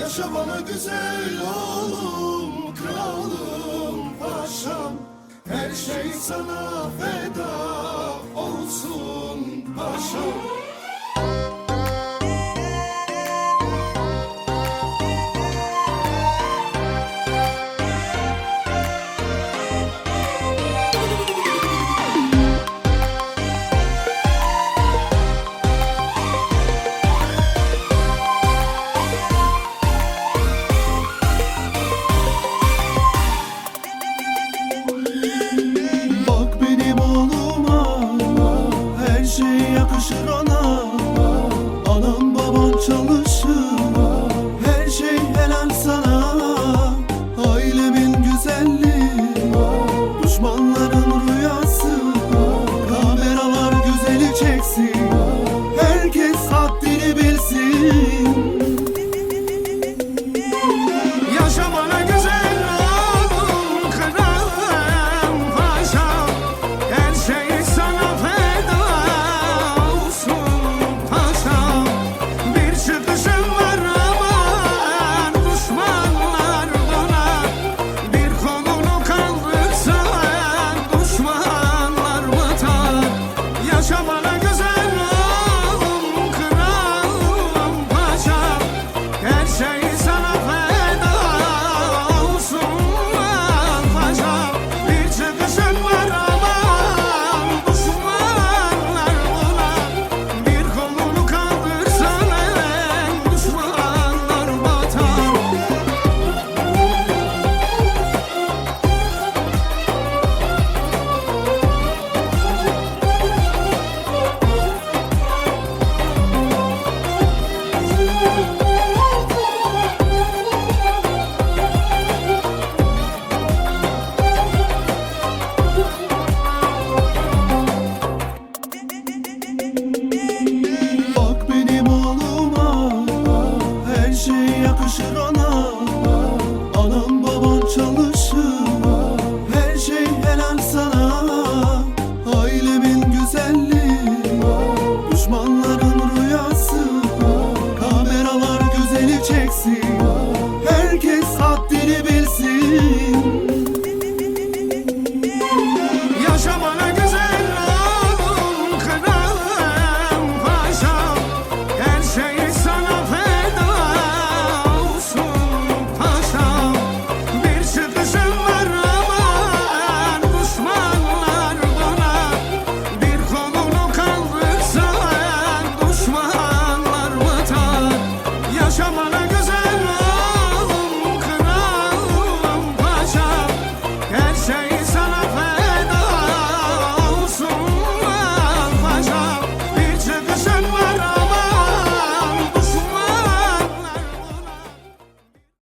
Yaşa bana güzel oğlum, kralım, paşam. Her şey sana feda olsun paşam. Yakışır ona, anam baban çalışır, her şey helal sana. Ailemin güzelliği, düşmanların rüyası, kameralar güzeli çeksin, herkes haddini bilsin. Yaşa bana güzel oğlum, kralım, paşam. Her şey sana feda olsun paşam. Bir çıkışım var aman düşmanlar buna. Bir kolunu kaldırsan düşmanlar batar. Yaşa bana güzel oğlum, kralım, paşam. Her şey sana feda olsun paşam. Bir çıkışım var aman düşmanlar buna. Bir kolunu kaldırsan düşmanlar batar. Bak benim oğluma, her şey yakışır ona, anam baban çalışır, her şey helal sana. Ailemin güzelliği, düşmanların rüyası, kameralar güzeli çeksin, herkes